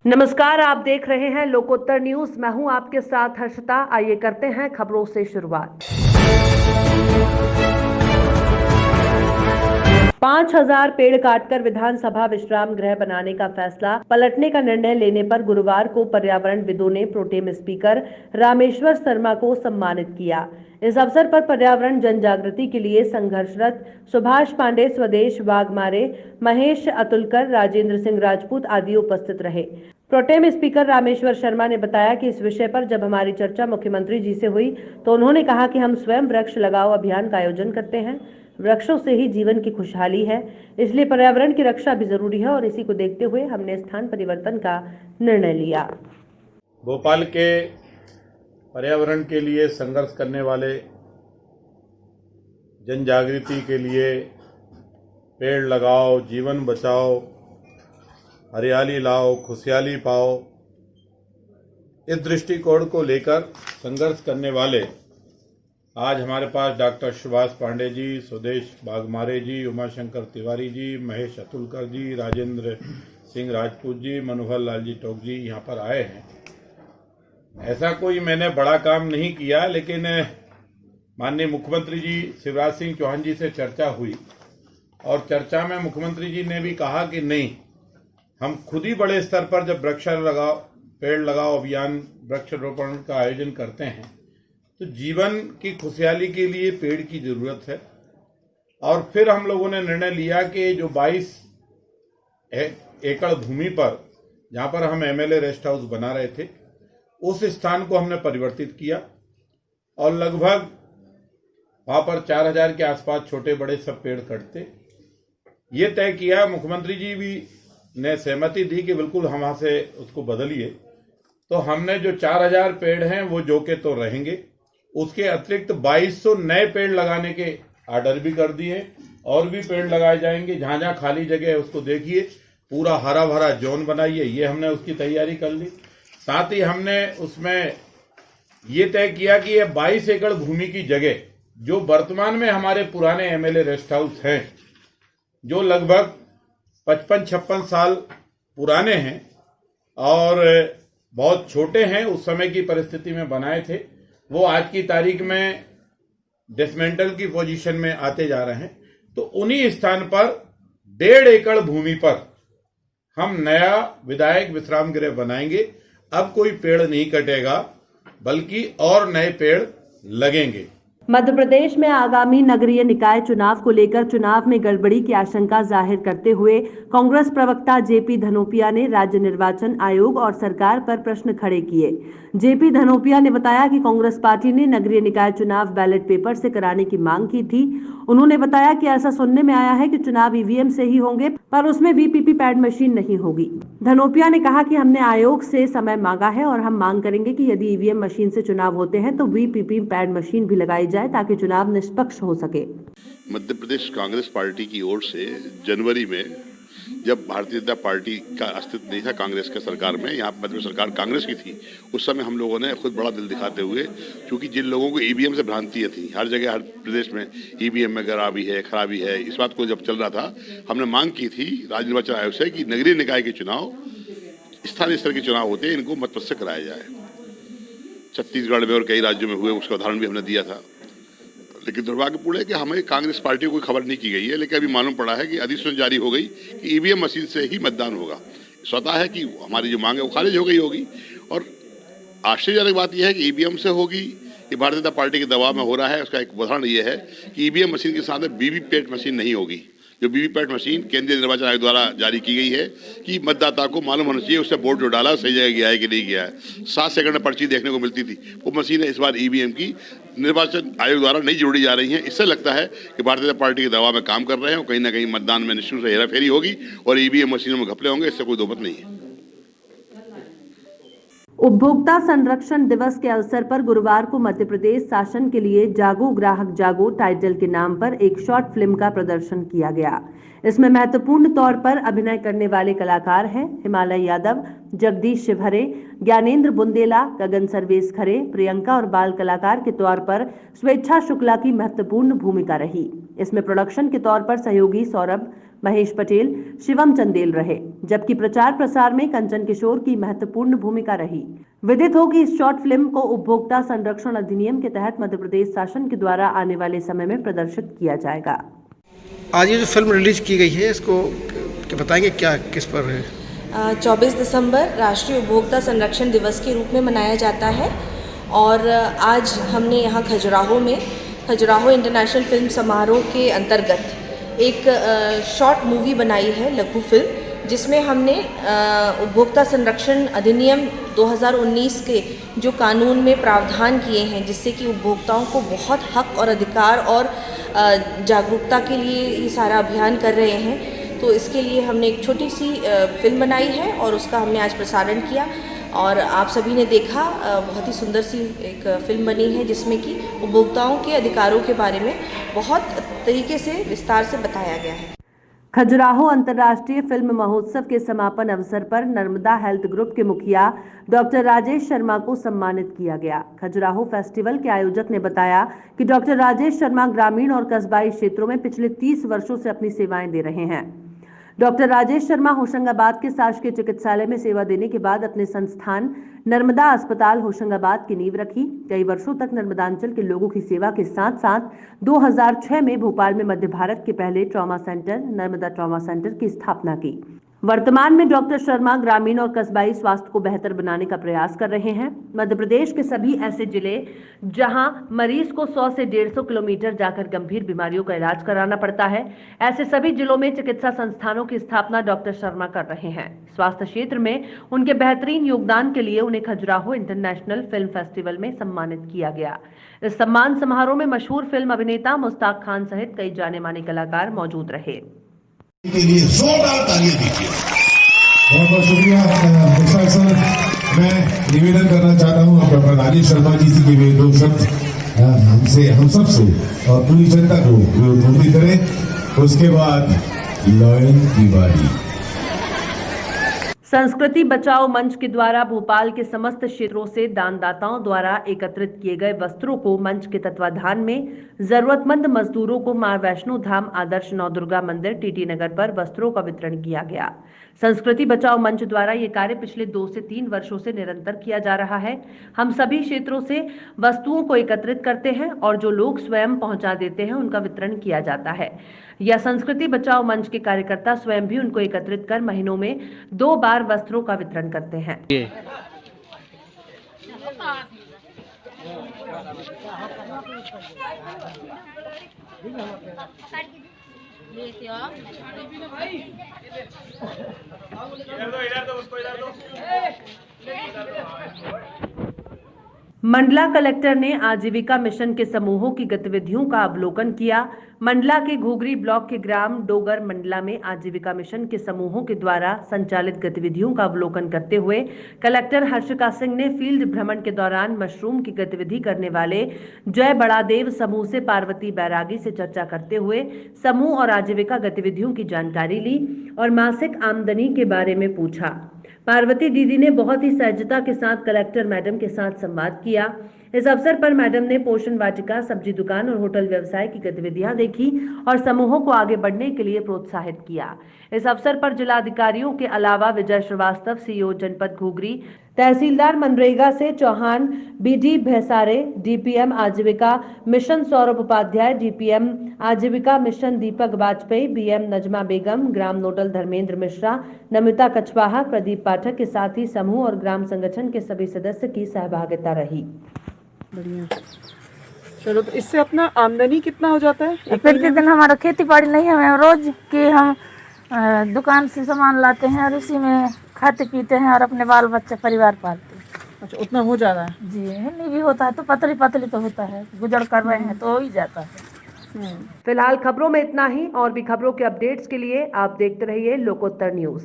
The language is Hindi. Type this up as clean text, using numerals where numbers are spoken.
नमस्कार, आप देख रहे हैं लोकोत्तर न्यूज। मैं हूं आपके साथ हर्षिता। आइए करते हैं खबरों से शुरुआत। 5,000 पेड़ काटकर विधानसभा विश्राम गृह बनाने का फैसला पलटने का निर्णय लेने पर गुरुवार को पर्यावरणविदों ने प्रोटेम स्पीकर रामेश्वर शर्मा को सम्मानित किया। इस अवसर पर पर्यावरण जन जागृति के लिए संघर्षरत सुभाष पांडे, स्वदेश वाघमारे, महेश अतुलकर, राजेंद्र सिंह राजपूत आदि उपस्थित रहे। प्रोटेम स्पीकर रामेश्वर शर्मा ने बताया कि इस विषय पर जब हमारी चर्चा मुख्यमंत्री जी से हुई तो उन्होंने कहा कि हम स्वयं वृक्ष लगाओ अभियान का आयोजन करते हैं। वृक्षों से ही जीवन की खुशहाली है, इसलिए पर्यावरण की रक्षा भी जरूरी है और इसी को देखते हुए हमने स्थान परिवर्तन का निर्णय लिया। भोपाल के पर्यावरण के लिए संघर्ष करने वाले, जन जागृति के लिए पेड़ लगाओ, जीवन बचाओ, हरियाली लाओ, खुशहाली पाओ, इस दृष्टिकोण को लेकर संघर्ष करने वाले आज हमारे पास डॉक्टर सुभाष पांडे जी, स्वदेश वाघमारे जी, उमाशंकर तिवारी जी, महेश अतुलकर जी, राजेंद्र सिंह राजपूत जी, मनोहर लाल जी टोक जी यहाँ पर आए हैं। ऐसा कोई मैंने बड़ा काम नहीं किया, लेकिन माननीय मुख्यमंत्री जी शिवराज सिंह चौहान जी से चर्चा हुई और चर्चा में मुख्यमंत्री जी ने भी कहा कि नहीं, हम खुद ही बड़े स्तर पर जब पेड़ लगाओ अभियान, वृक्षारोपण का आयोजन करते हैं तो जीवन की खुशहाली के लिए पेड़ की जरूरत है। और फिर हम लोगों ने निर्णय लिया कि जो 22 एकड़ भूमि पर जहां पर हम एमएलए रेस्ट हाउस बना रहे थे, उस स्थान को हमने परिवर्तित किया और लगभग वहां पर 4,000 के आसपास छोटे बड़े सब पेड़ कटते। ये तय किया, मुख्यमंत्री जी भी ने सहमति दी कि बिल्कुल हम वहां से उसको बदलिए। तो हमने जो 4,000 पेड़ हैं वो जो के तो रहेंगे, उसके अतिरिक्त 2200 नए पेड़ लगाने के आर्डर भी कर दिए और भी पेड़ लगाए जाएंगे। जहां जहां खाली जगह है उसको देखिए, पूरा हरा भरा जोन बनाइए, ये हमने उसकी तैयारी कर ली। साथ ही हमने उसमें ये तय किया कि ये 22 एकड़ भूमि की जगह जो वर्तमान में हमारे पुराने एमएलए रेस्ट हाउस हैं, जो लगभग 55-56 साल पुराने हैं और बहुत छोटे हैं, उस समय की परिस्थिति में बनाए थे, वो आज की तारीख में डिसमेंटल की पोजीशन में आते जा रहे हैं। तो उन्हीं स्थान पर 1.5 एकड़ भूमि पर हम नया विधायक विश्राम गृह बनाएंगे। अब कोई पेड़ नहीं कटेगा, बल्कि और नए पेड़ लगेंगे। मध्य प्रदेश में आगामी नगरीय निकाय चुनाव को लेकर चुनाव में गड़बड़ी की आशंका जाहिर करते हुए कांग्रेस प्रवक्ता जेपी धनोपिया ने राज्य निर्वाचन आयोग और सरकार पर प्रश्न खड़े किए। जेपी धनोपिया ने बताया कि कांग्रेस पार्टी ने नगरीय निकाय चुनाव बैलेट पेपर से कराने की मांग की थी। उन्होंने बताया कि ऐसा सुनने में आया है कि चुनाव ईवीएम से ही होंगे, पर उसमें वीवीपैट मशीन नहीं होगी। धनोपिया ने कहा कि हमने आयोग से समय मांगा है और हम मांग करेंगे कि यदि ईवीएम मशीन से चुनाव होते हैं तो वीवीपैट मशीन भी लगाई जाए ताकि चुनाव निष्पक्ष हो सके। मध्य प्रदेश कांग्रेस पार्टी की ओर से जनवरी में, जब भारतीय जनता पार्टी का अस्तित्व नहीं था कांग्रेस के सरकार में, यहाँ मध्य प्रदेश सरकार कांग्रेस की थी, उस समय हम लोगों ने खुद बड़ा दिल दिखाते हुए, क्योंकि जिन लोगों को ईवीएम से भ्रांतियाँ थी, हर जगह हर प्रदेश में ईवीएम में खराबी है, इस बात को जब चल रहा था, हमने मांग की थी राज्य निर्वाचन आयोग से कि नगरीय निकाय के चुनाव, स्थानीय स्तर के चुनाव होते हैं, इनको मत से कराया जाए। छत्तीसगढ़ में और कई राज्यों में हुए, उसका उदाहरण भी हमने दिया था। लेकिन दुर्भाग्यपूर्ण है कि हमें कांग्रेस पार्टी को कोई खबर नहीं की गई है, लेकिन अभी मालूम पड़ा है कि अधिसूचना जारी हो गई कि ईवीएम मशीन से ही मतदान होगा। स्वतः है कि हमारी जो मांग है वो खारिज हो गई होगी। और आश्चर्यजनक बात यह है कि ईवीएम से होगी, ये भारतीय जनता पार्टी के दबाव में हो रहा है। उसका एक उदाहरण ये है कि ईवीएम मशीन के साथ में वीवीपैट मशीन नहीं होगी। जो वीवीपैट मशीन केंद्रीय निर्वाचन आयोग द्वारा जारी की गई है कि मतदाता को मालूम होना चाहिए उसने वोट जो डाला सही जगह गया है कि नहीं गया है। 7 सेकंड में पर्ची देखने को मिलती थी, वो मशीनें इस बार ईवीएम की निर्वाचन आयोग द्वारा नहीं जोड़ी जा रही हैं। इससे लगता है कि भारतीय जनता पार्टी के दबाव में काम कर रहे हैं और कहीं ना कहीं मतदान में निश्चित से हेराफेरी होगी और ईवीएम मशीनों में घपले होंगे। इससे कोई दो मत नहीं है। उपभोक्ता संरक्षण दिवस के अवसर पर गुरुवार को मध्य प्रदेश शासन के लिए जागो ग्राहक जागो टाइटल के नाम पर एक शॉर्ट फिल्म का प्रदर्शन किया गया। इसमें महत्वपूर्ण तौर पर अभिनय करने वाले कलाकार हैं हिमालय यादव, जगदीश शिवहरे, ज्ञानेंद्र बुंदेला, गगन सर्वेश खरे, प्रियंका और बाल कलाकार के तौर पर स्वेच्छा शुक्ला की महत्वपूर्ण भूमिका रही। इसमें प्रोडक्शन के तौर पर सहयोगी सौरभ, महेश पटेल, शिवम चंदेल रहे, जबकि प्रचार प्रसार में कंचन किशोर की महत्वपूर्ण भूमिका रही। विदित हो कि इस शॉर्ट फिल्म को उपभोक्ता संरक्षण अधिनियम के तहत मध्य प्रदेश शासन के द्वारा आने वाले समय में प्रदर्शित किया जाएगा। आज ये जो फिल्म रिलीज की गई है इसको बताएंगे क्या किस पर है? 24 दिसंबर राष्ट्रीय उपभोक्ता संरक्षण दिवस के रूप में मनाया जाता है और आज हमने यहाँ खजुराहो इंटरनेशनल फिल्म समारोह के अंतर्गत एक शॉर्ट मूवी बनाई है, लघु फिल्म, जिसमें हमने उपभोक्ता संरक्षण अधिनियम 2019 के जो कानून में प्रावधान किए हैं, जिससे कि उपभोक्ताओं को बहुत हक और अधिकार और जागरूकता के लिए ये सारा अभियान कर रहे हैं। तो इसके लिए हमने एक छोटी सी फिल्म बनाई है और उसका हमने आज प्रसारण किया और आप सभी ने देखा। बहुत ही सुंदर सी एक फिल्म बनी है जिसमें कि उपभोक्ताओं के अधिकारों के बारे में बहुत तरीके से विस्तार से बताया गया है। खजुराहो अंतर्राष्ट्रीय फिल्म महोत्सव के समापन अवसर पर नर्मदा हेल्थ ग्रुप के मुखिया डॉक्टर राजेश शर्मा को सम्मानित किया गया। खजुराहो फेस्टिवल के आयोजक ने बताया कि डॉक्टर राजेश शर्मा ग्रामीण और कस्बाई क्षेत्रों में पिछले 30 वर्षों से अपनी सेवाएं दे रहे हैं। डॉक्टर राजेश शर्मा होशंगाबाद के शासकीय चिकित्सालय में सेवा देने के बाद अपने संस्थान नर्मदा अस्पताल होशंगाबाद की नींव रखी। कई वर्षों तक नर्मदांचल के लोगों की सेवा के साथ साथ 2006 में भोपाल में मध्य भारत के पहले trauma centre Narmada trauma centre की स्थापना की। वर्तमान में डॉक्टर शर्मा ग्रामीण और कस्बाई स्वास्थ्य को बेहतर बनाने का प्रयास कर रहे हैं। मध्य प्रदेश के सभी ऐसे जिले जहां मरीज को 100 से 150 किलोमीटर जाकर गंभीर बीमारियों का इलाज कराना पड़ता है, ऐसे सभी जिलों में चिकित्सा संस्थानों की स्थापना डॉक्टर शर्मा कर रहे हैं। स्वास्थ्य क्षेत्र में उनके बेहतरीन योगदान के लिए उन्हें खजुराहो इंटरनेशनल फिल्म फेस्टिवल में सम्मानित किया गया। इस सम्मान समारोह में मशहूर फिल्म अभिनेता मुश्ताक खान सहित कई जाने माने कलाकार मौजूद रहे। के लिए जोरदार तालियां दीजिए। बहुत बहुत शुक्रिया मुश्ताक सर। मैं निवेदन करना चाहता हूँ डॉक्टर राजेश शर्मा जी से कि वे 2 शब्द हम सब से और पूरी जनता को उद्बोधित करें। उसके बाद लॉयन की बारी। संस्कृति बचाओ मंच के द्वारा भोपाल के समस्त क्षेत्रों से दानदाताओं द्वारा एकत्रित किए गए वस्त्रों को मंच के तत्वाधान में जरूरतमंद मजदूरों को मां वैष्णो धाम आदर्श नवदुर्गा मंदिर टीटी नगर पर वस्त्रों का वितरण किया गया। संस्कृति बचाओ मंच द्वारा ये कार्य पिछले 2 से 3 वर्षों से निरंतर किया जा रहा है। हम सभी क्षेत्रों से वस्तुओं को एकत्रित करते हैं और जो लोग स्वयं पहुंचा देते हैं उनका वितरण किया जाता है। या संस्कृति बचाओ मंच के कार्यकर्ता स्वयं भी उनको एकत्रित कर महीनों में 2 बार वस्त्रों का वितरण करते हैं। मंडला कलेक्टर ने आजीविका मिशन के समूहों की गतिविधियों का अवलोकन किया। मंडला के घुघरी ब्लॉक के ग्राम डोगर मंडला में आजीविका मिशन के समूहों के द्वारा संचालित गतिविधियों का अवलोकन करते हुए कलेक्टर हर्षिका सिंह ने फील्ड भ्रमण के दौरान मशरूम की गतिविधि करने वाले जय बड़ादेव समूह से पार्वती बैरागी से चर्चा करते हुए समूह और आजीविका गतिविधियों की जानकारी ली और मासिक आमदनी के बारे में पूछा। पार्वती दीदी ने बहुत ही सहजता के साथ कलेक्टर मैडम के साथ संवाद किया। इस अवसर पर मैडम ने पोषण वाटिका, सब्जी दुकान और होटल व्यवसाय की गतिविधियां देखी और समूहों को आगे बढ़ने के लिए प्रोत्साहित किया। इस अवसर पर जिलाधिकारियों के अलावा विजय श्रीवास्तव, सीईओ जनपद घुघरी, तहसीलदार मनरेगा से चौहान, बीडी भैसारे, डीपीएम आजीविका मिशन सौरभ उपाध्याय, डीपीएम आजीविका मिशन दीपक वाजपेयी, बीएम नजमा बेगम, ग्राम नोडल धर्मेंद्र मिश्रा, नमिता कछवाहा, प्रदीप पाठक के साथ ही समूह और ग्राम संगठन के सभी सदस्य की सहभागिता रही। बढ़िया। चलो, तो इससे अपना आमदनी कितना हो जाता है? प्रतिदिन हमारा खेती बाड़ी नहीं है, रोज के हम दुकान से सामान लाते हैं और इसी में खाते पीते हैं और अपने बाल बच्चे परिवार पालते हैं। अच्छा, उतना हो जा रहा है? जी, नहीं भी होता है तो पतली पतली तो होता है, गुजर कर रहे हैं तो हो ही जाता है। फिलहाल खबरों में इतना ही। और भी खबरों के अपडेट्स के लिए आप देखते रहिए लोकोत्तर न्यूज।